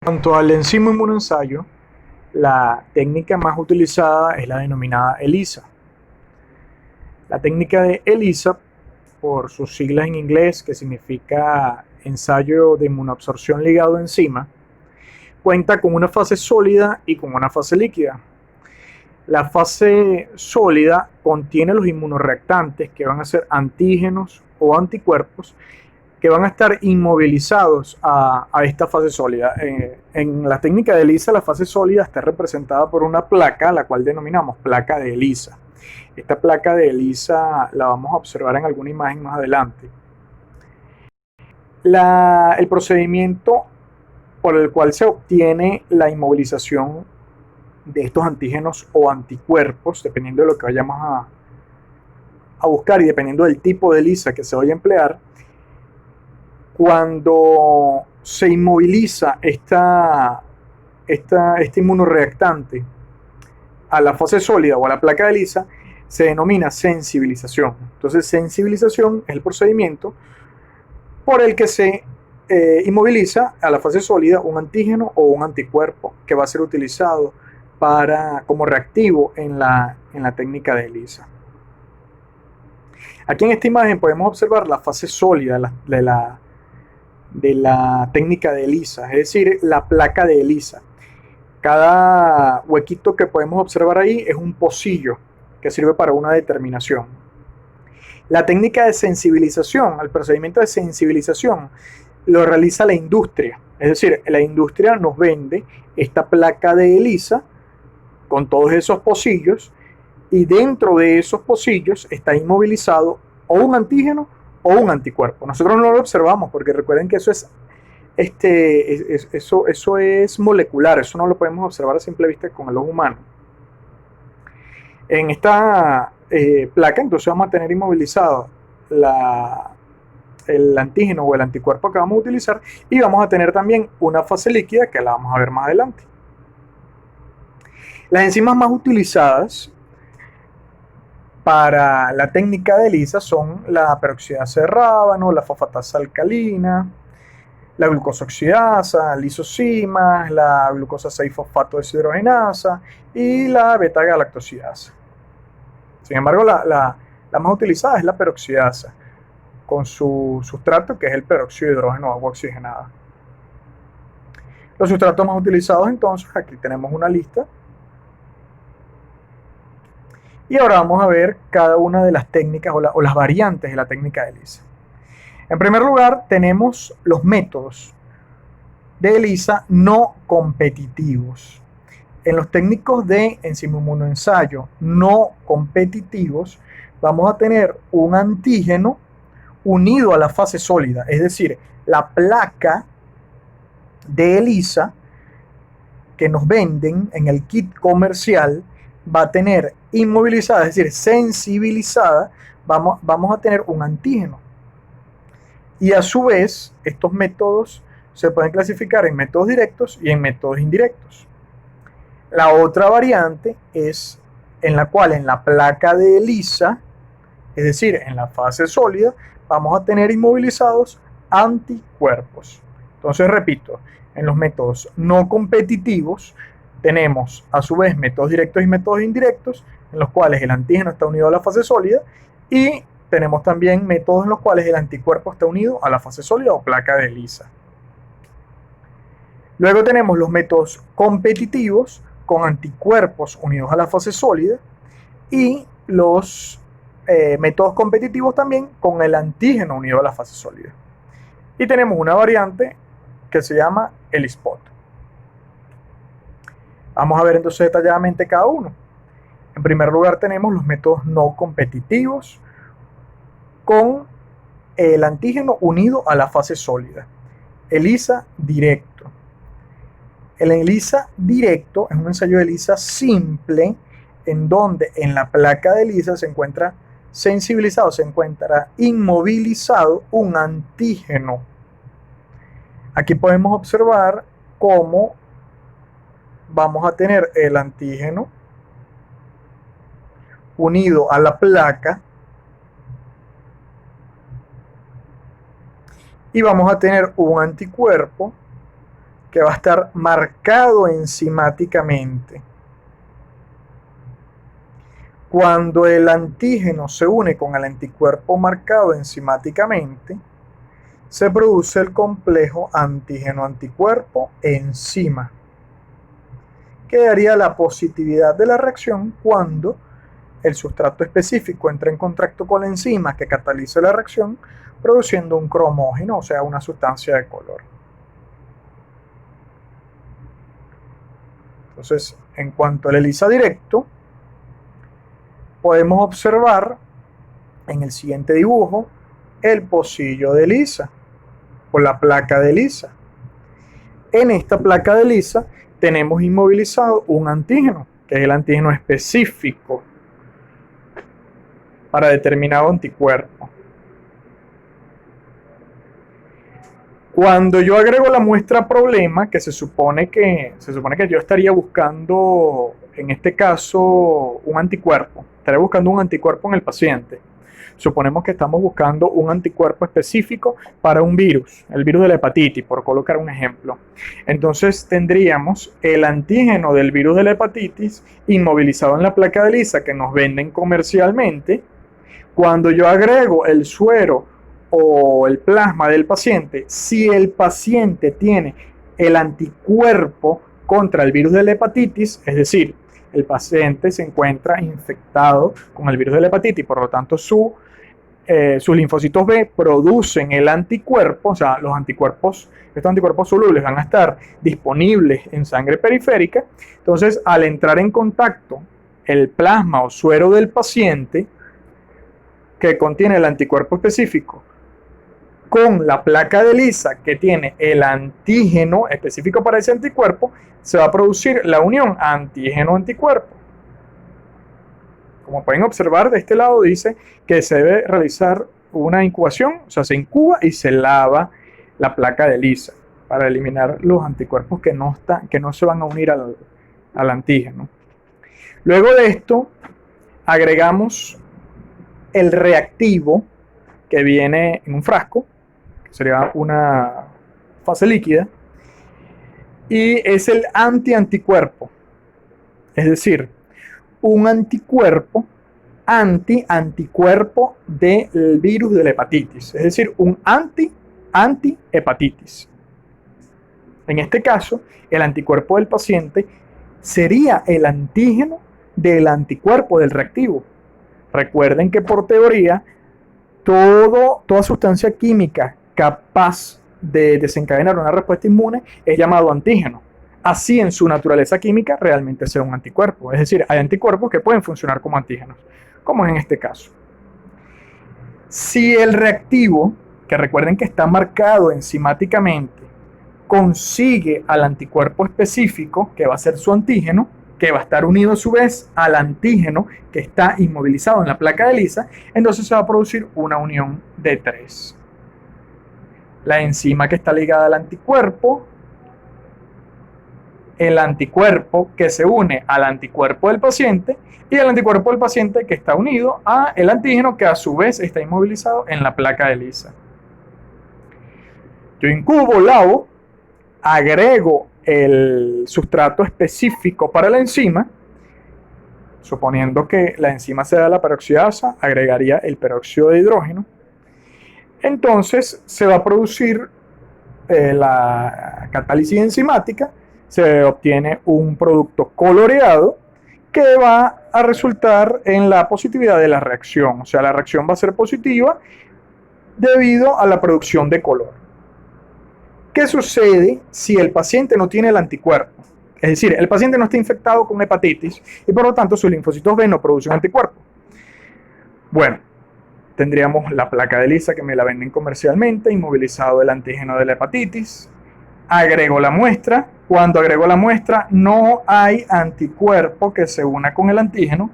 Cuanto al enzima inmunoensayo, la técnica más utilizada es la denominada ELISA. La técnica de ELISA, por sus siglas en inglés, que significa ensayo de inmunoabsorción ligado a enzima, cuenta con una fase sólida y con una fase líquida. La fase sólida contiene los inmunoreactantes, que van a ser antígenos o anticuerpos, que van a estar inmovilizados a esta fase sólida. En la técnica de ELISA, la fase sólida está representada por una placa, la cual denominamos placa de ELISA. Esta placa de ELISA la vamos a observar en alguna imagen más adelante. El procedimiento por el cual se obtiene la inmovilización de estos antígenos o anticuerpos, dependiendo de lo que vayamos a buscar y dependiendo del tipo de ELISA que se vaya a emplear, cuando se inmoviliza este inmunoreactante a la fase sólida o a la placa de ELISA, se denomina sensibilización. Entonces, sensibilización es el procedimiento por el que se inmoviliza a la fase sólida un antígeno o un anticuerpo que va a ser utilizado como reactivo en la técnica de ELISA. Aquí en esta imagen podemos observar la fase sólida de la técnica de ELISA, es decir, la placa de ELISA. Cada huequito que podemos observar ahí es un pocillo que sirve para una determinación. La técnica de sensibilización, el procedimiento de sensibilización, lo realiza la industria. Es decir, la industria nos vende esta placa de ELISA con todos esos pocillos y dentro de esos pocillos está inmovilizado o un antígeno o un anticuerpo. Nosotros no lo observamos porque recuerden que eso es molecular, eso no lo podemos observar a simple vista con el ojo humano. En esta placa entonces vamos a tener inmovilizado el antígeno o el anticuerpo que vamos a utilizar y vamos a tener también una fase líquida que la vamos a ver más adelante. Las enzimas más utilizadas para la técnica de ELISA son la peroxidasa de rábano, la fosfatasa alcalina, la glucosa oxidasa, lisocimas, la glucosa 6-fosfato deshidrogenasa y la beta-galactosidasa. Sin embargo, la más utilizada es la peroxidasa, con su sustrato que es el peróxido de hidrógeno o agua oxigenada. Los sustratos más utilizados entonces, aquí tenemos una lista. Y ahora vamos a ver cada una de las técnicas o las variantes de la técnica de ELISA. En primer lugar, tenemos los métodos de ELISA no competitivos. En los técnicos de enzima inmunoensayo no competitivos, vamos a tener un antígeno unido a la fase sólida, es decir, la placa de ELISA que nos venden en el kit comercial va a tener inmovilizada, es decir, sensibilizada, vamos a tener un antígeno. Y a su vez, estos métodos se pueden clasificar en métodos directos y en métodos indirectos. La otra variante es en la cual en la placa de ELISA, es decir, en la fase sólida, vamos a tener inmovilizados anticuerpos. Entonces, repito, en los métodos no competitivos tenemos a su vez métodos directos y métodos indirectos, en los cuales el antígeno está unido a la fase sólida, y tenemos también métodos en los cuales el anticuerpo está unido a la fase sólida o placa de ELISA. Luego tenemos los métodos competitivos con anticuerpos unidos a la fase sólida y los métodos competitivos también con el antígeno unido a la fase sólida. Y tenemos una variante que se llama ELISpot. Vamos a ver entonces detalladamente cada uno. En primer lugar tenemos los métodos no competitivos con el antígeno unido a la fase sólida. ELISA directo. El ELISA directo es un ensayo de ELISA simple en donde en la placa de ELISA se encuentra sensibilizado, se encuentra inmovilizado un antígeno. Aquí podemos observar cómo vamos a tener el antígeno unido a la placa y vamos a tener un anticuerpo que va a estar marcado enzimáticamente. Cuando el antígeno se une con el anticuerpo marcado enzimáticamente, se produce el complejo antígeno-anticuerpo-enzima, que daría la positividad de la reacción cuando el sustrato específico entra en contacto con la enzima que cataliza la reacción, produciendo un cromógeno, o sea, una sustancia de color. Entonces, en cuanto al ELISA directo, podemos observar en el siguiente dibujo el pocillo de ELISA o la placa de ELISA. En esta placa de ELISA tenemos inmovilizado un antígeno, que es el antígeno específico para determinado anticuerpo. Cuando yo agrego la muestra problema, que se supone que yo estaría buscando, en este caso, un anticuerpo. Estaría buscando un anticuerpo en el paciente. Suponemos que estamos buscando un anticuerpo específico para un virus, el virus de la hepatitis, por colocar un ejemplo. Entonces tendríamos el antígeno del virus de la hepatitis inmovilizado en la placa de ELISA que nos venden comercialmente. Cuando yo agrego el suero o el plasma del paciente, si el paciente tiene el anticuerpo contra el virus de la hepatitis, es decir, el paciente se encuentra infectado con el virus de la hepatitis, por lo tanto sus linfocitos B producen el anticuerpo, o sea, estos anticuerpos solubles van a estar disponibles en sangre periférica. Entonces, al entrar en contacto el plasma o suero del paciente que contiene el anticuerpo específico con la placa de ELISA que tiene el antígeno específico para ese anticuerpo, se va a producir la unión antígeno-anticuerpo. Como pueden observar, de este lado dice que se debe realizar una incubación, o sea, se incuba y se lava la placa de ELISA para eliminar los anticuerpos que no se van a unir al antígeno. Luego de esto, agregamos el reactivo que viene en un frasco, sería una fase líquida, y es el anticuerpo, es decir, un anticuerpo anticuerpo del virus de la hepatitis, es decir, un anti-hepatitis. En este caso, el anticuerpo del paciente sería el antígeno del anticuerpo del reactivo. Recuerden que por teoría, toda sustancia química capaz de desencadenar una respuesta inmune es llamado antígeno. Así en su naturaleza química realmente sea un anticuerpo. Es decir, hay anticuerpos que pueden funcionar como antígenos, como es en este caso. Si el reactivo, que recuerden que está marcado enzimáticamente, consigue al anticuerpo específico, que va a ser su antígeno, que va a estar unido a su vez al antígeno que está inmovilizado en la placa de ELISA, entonces se va a producir una unión de 3. La enzima que está ligada al anticuerpo, el anticuerpo que se une al anticuerpo del paciente y el anticuerpo del paciente que está unido al antígeno que a su vez está inmovilizado en la placa de ELISA. Yo incubo, lavo, agrego el sustrato específico para la enzima, suponiendo que la enzima sea la peroxidasa, agregaría el peróxido de hidrógeno. Entonces se va a producir la catálisis enzimática, se obtiene un producto coloreado que va a resultar en la positividad de la reacción, o sea, la reacción va a ser positiva debido a la producción de color. ¿Qué sucede si el paciente no tiene el anticuerpo? Es decir, el paciente no está infectado con hepatitis y por lo tanto sus linfocitos B no producen anticuerpo. Bueno, tendríamos la placa de ELISA que me la venden comercialmente, inmovilizado el antígeno de la hepatitis. Agrego la muestra. Cuando agrego la muestra no hay anticuerpo que se una con el antígeno.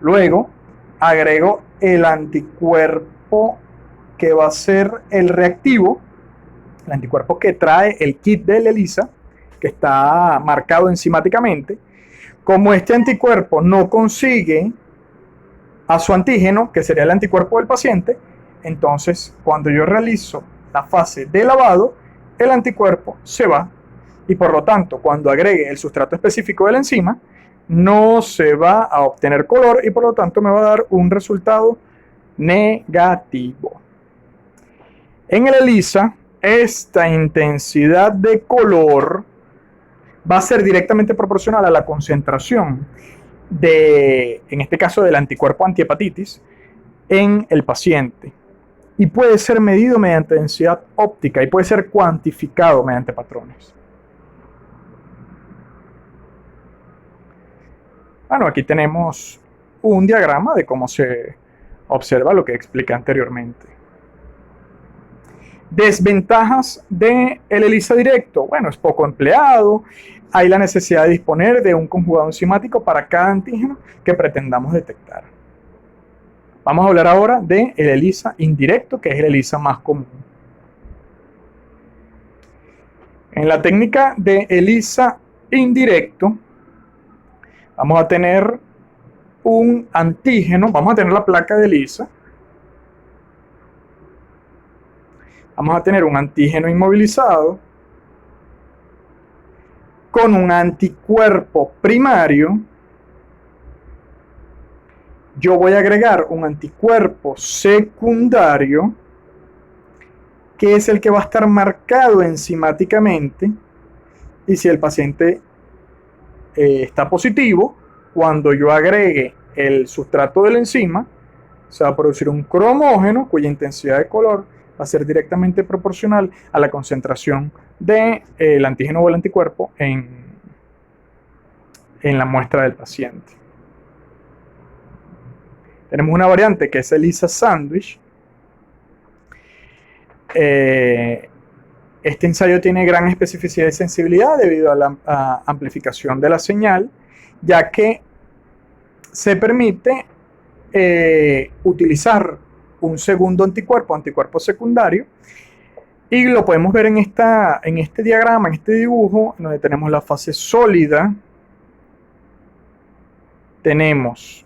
Luego agrego el anticuerpo que va a ser el reactivo, el anticuerpo que trae el kit de ELISA, que está marcado enzimáticamente. Como este anticuerpo no consigue a su antígeno, que sería el anticuerpo del paciente, entonces cuando yo realizo la fase de lavado, el anticuerpo se va y por lo tanto cuando agregue el sustrato específico de la enzima no se va a obtener color y por lo tanto me va a dar un resultado negativo. En el ELISA, esta intensidad de color va a ser directamente proporcional a la concentración en este caso, del anticuerpo antihepatitis en el paciente. Y puede ser medido mediante densidad óptica y puede ser cuantificado mediante patrones. Bueno, aquí tenemos un diagrama de cómo se observa lo que expliqué anteriormente. Desventajas del ELISA directo. Bueno, es poco empleado. Hay la necesidad de disponer de un conjugado enzimático para cada antígeno que pretendamos detectar. Vamos a hablar ahora del ELISA indirecto, que es el ELISA más común. En la técnica de ELISA indirecto, vamos a tener un antígeno, vamos a tener la placa de ELISA. Vamos a tener un antígeno inmovilizado con un anticuerpo primario. Yo voy a agregar un anticuerpo secundario que es el que va a estar marcado enzimáticamente y si el paciente está positivo, cuando yo agregue el sustrato de la enzima se va a producir un cromógeno cuya intensidad de color va a ser directamente proporcional a la concentración del antígeno o el anticuerpo en la muestra del paciente. Tenemos una variante que es ELISA sándwich. Este ensayo tiene gran especificidad y sensibilidad debido a la amplificación de la señal, ya que se permite utilizar un segundo anticuerpo secundario, y lo podemos ver en este diagrama, en este dibujo, donde tenemos la fase sólida, tenemos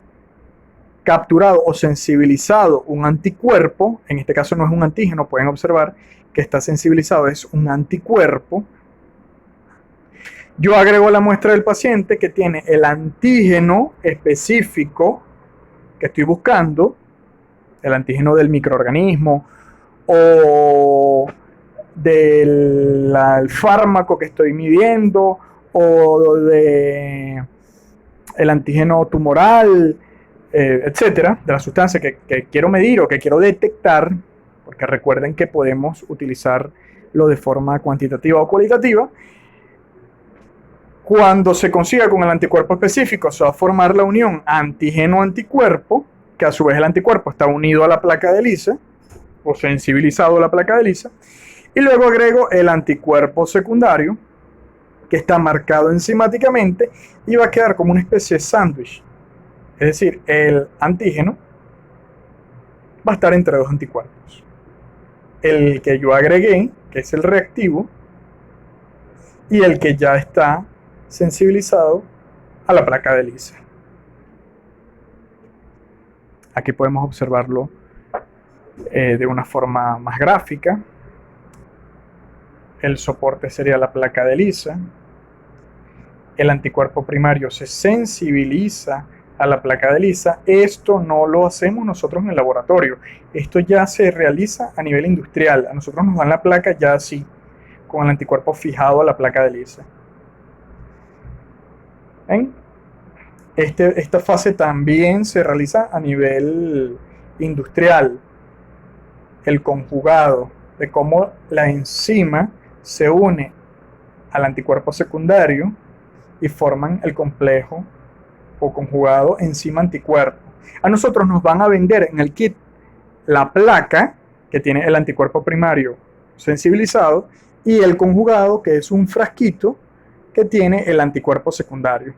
capturado o sensibilizado un anticuerpo, en este caso no es un antígeno, pueden observar que está sensibilizado, es un anticuerpo. Yo agrego la muestra del paciente que tiene el antígeno específico que estoy buscando, el antígeno del microorganismo o del fármaco que estoy midiendo o de el antígeno tumoral, etcétera, de la sustancia que quiero medir o que quiero detectar, porque recuerden que podemos utilizarlo de forma cuantitativa o cualitativa. Cuando se consiga con el anticuerpo específico, se va a formar la unión antígeno-anticuerpo, que a su vez el anticuerpo está unido a la placa de ELISA, o sensibilizado a la placa de ELISA, y luego agrego el anticuerpo secundario, que está marcado enzimáticamente, y va a quedar como una especie de sándwich. Es decir, el antígeno va a estar entre dos anticuerpos. El que yo agregué, que es el reactivo, y el que ya está sensibilizado a la placa de ELISA. Aquí podemos observarlo de una forma más gráfica. El soporte sería la placa de ELISA. El anticuerpo primario se sensibiliza a la placa de ELISA. Esto no lo hacemos nosotros en el laboratorio. Esto ya se realiza a nivel industrial. A nosotros nos dan la placa ya así, con el anticuerpo fijado a la placa de ELISA. ¿Ven? Esta fase también se realiza a nivel industrial. El conjugado de cómo la enzima se une al anticuerpo secundario y forman el complejo o conjugado enzima-anticuerpo. A nosotros nos van a vender en el kit la placa que tiene el anticuerpo primario sensibilizado y el conjugado, que es un frasquito que tiene el anticuerpo secundario.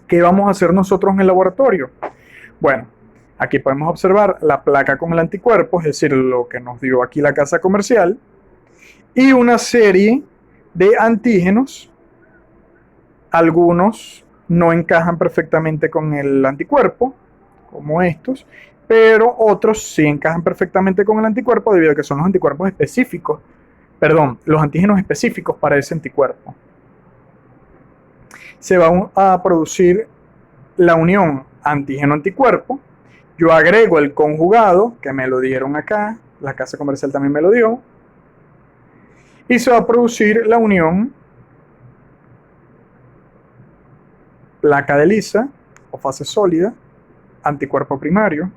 ¿Qué vamos a hacer nosotros en el laboratorio? Bueno, aquí podemos observar la placa con el anticuerpo, es decir, lo que nos dio aquí la casa comercial, y una serie de antígenos. Algunos no encajan perfectamente con el anticuerpo, como estos, pero otros sí encajan perfectamente con el anticuerpo debido a que son los anticuerpos específicos perdón, los antígenos específicos para ese anticuerpo. Se va a producir la unión antígeno-anticuerpo. Yo agrego el conjugado, que me lo dieron acá, la casa comercial también me lo dio, y se va a producir la unión placa de Lisa o fase sólida, anticuerpo primario,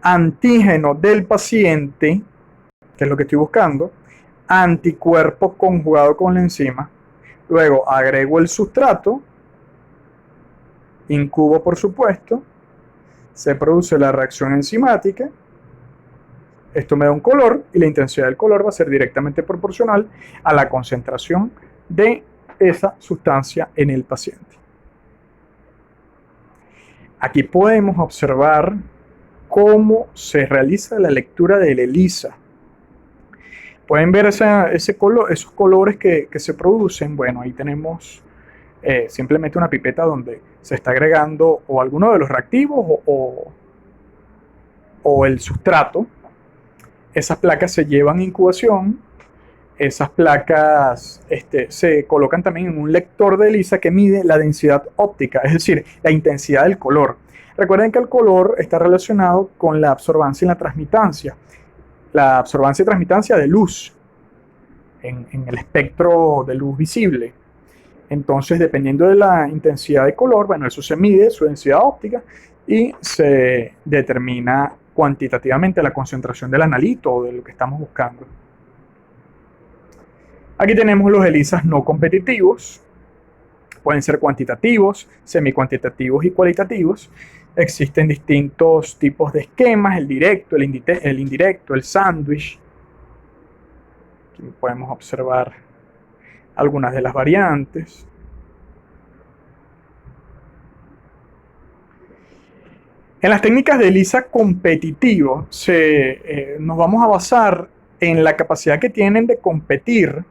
antígeno del paciente, que es lo que estoy buscando, anticuerpo conjugado con la enzima, luego agrego el sustrato, incubo por supuesto, se produce la reacción enzimática, esto me da un color y la intensidad del color va a ser directamente proporcional a la concentración de esa sustancia en el paciente. Aquí podemos observar cómo se realiza la lectura de la ELISA. Pueden ver esos colores que se producen. Bueno, ahí tenemos simplemente una pipeta donde se está agregando o alguno de los reactivos o el sustrato. Esas placas se llevan a incubación. Esas placas se colocan también en un lector de ELISA que mide la densidad óptica, es decir, la intensidad del color. Recuerden que el color está relacionado con la absorbancia y la transmitancia. La absorbancia y transmitancia de luz en el espectro de luz visible. Entonces, dependiendo de la intensidad de color, bueno, eso se mide, su densidad óptica, y se determina cuantitativamente la concentración del analito o de lo que estamos buscando. Aquí tenemos los ELISAs no competitivos. Pueden ser cuantitativos, semicuantitativos y cualitativos. Existen distintos tipos de esquemas, el directo, el indirecto, el sándwich. Aquí podemos observar algunas de las variantes. En las técnicas de ELISA competitivo nos vamos a basar en la capacidad que tienen de competir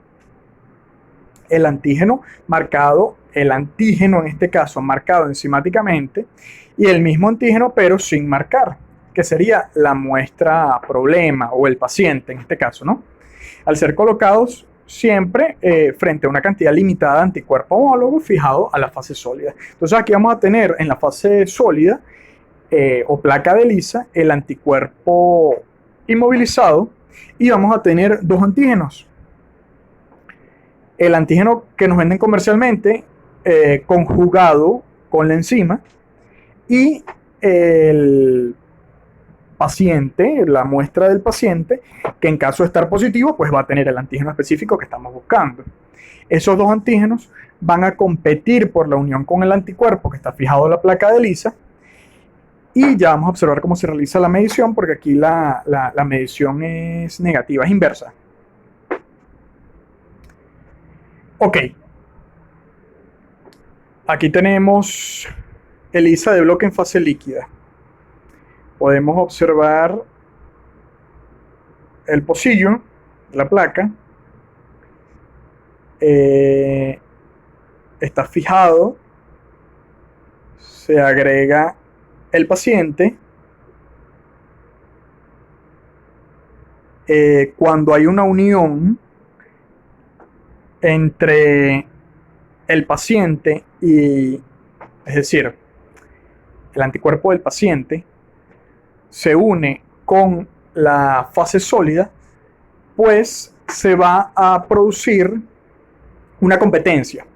el antígeno marcado, el antígeno en este caso marcado enzimáticamente, y el mismo antígeno pero sin marcar, que sería la muestra problema o el paciente en este caso, ¿no? Al ser colocados siempre frente a una cantidad limitada de anticuerpo homólogo fijado a la fase sólida. Entonces aquí vamos a tener en la fase sólida o placa de ELISA el anticuerpo inmovilizado y vamos a tener dos antígenos. El antígeno que nos venden comercialmente conjugado con la enzima y el paciente, la muestra del paciente, que en caso de estar positivo, pues va a tener el antígeno específico que estamos buscando. Esos dos antígenos van a competir por la unión con el anticuerpo que está fijado en la placa de ELISA y ya vamos a observar cómo se realiza la medición, porque aquí la medición es negativa, es inversa. Ok, aquí tenemos ELISA de bloque en fase líquida. Podemos observar el pocillo, la placa, está fijado, se agrega el paciente. Cuando hay una unión entre el paciente y, es decir, el anticuerpo del paciente se une con la fase sólida, pues se va a producir una competencia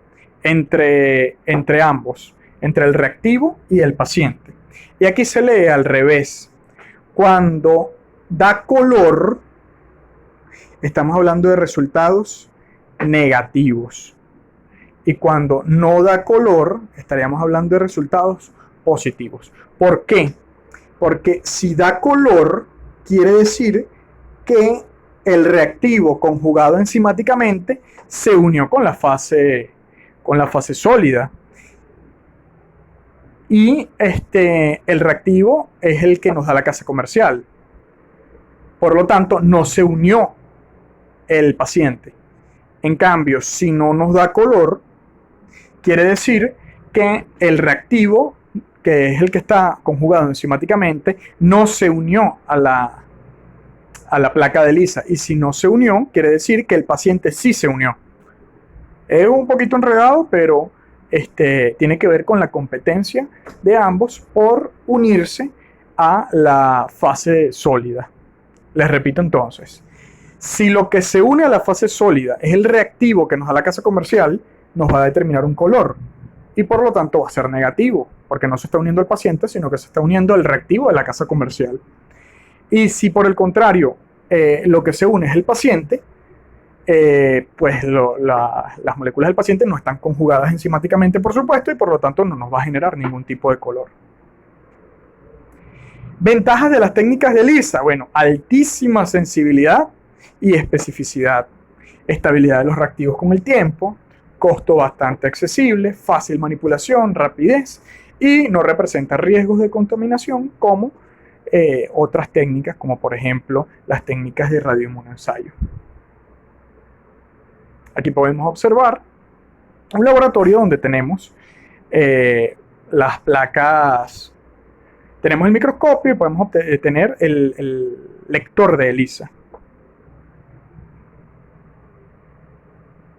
entre ambos, entre el reactivo y el paciente. Y aquí se lee al revés. Cuando da color, estamos hablando de resultados negativos. Y cuando no da color, estaríamos hablando de resultados positivos. ¿Por qué? Porque si da color, quiere decir que el reactivo conjugado enzimáticamente se unió con la fase sólida. Y el reactivo es el que nos da la casa comercial. Por lo tanto, no se unió el paciente. En cambio, si no nos da color, quiere decir que el reactivo, que es el que está conjugado enzimáticamente, no se unió a a la placa de ELISA. Y si no se unió, quiere decir que el paciente sí se unió. Es un poquito enredado, pero tiene que ver con la competencia de ambos por unirse a la fase sólida. Les repito entonces, si lo que se une a la fase sólida es el reactivo que nos da la casa comercial, nos va a determinar un color y por lo tanto va a ser negativo, porque no se está uniendo el paciente, sino que se está uniendo el reactivo de la casa comercial. Y si por el contrario lo que se une es el paciente, pues las moléculas del paciente no están conjugadas enzimáticamente, por supuesto, y por lo tanto no nos va a generar ningún tipo de color. Ventajas de las técnicas de ELISA. Bueno, altísima sensibilidad y especificidad, estabilidad de los reactivos con el tiempo, costo bastante accesible, fácil manipulación, rapidez y no representa riesgos de contaminación como otras técnicas, como por ejemplo las técnicas de radioinmunoensayo. Aquí podemos observar un laboratorio donde tenemos las placas, tenemos el microscopio y podemos tener el lector de ELISA.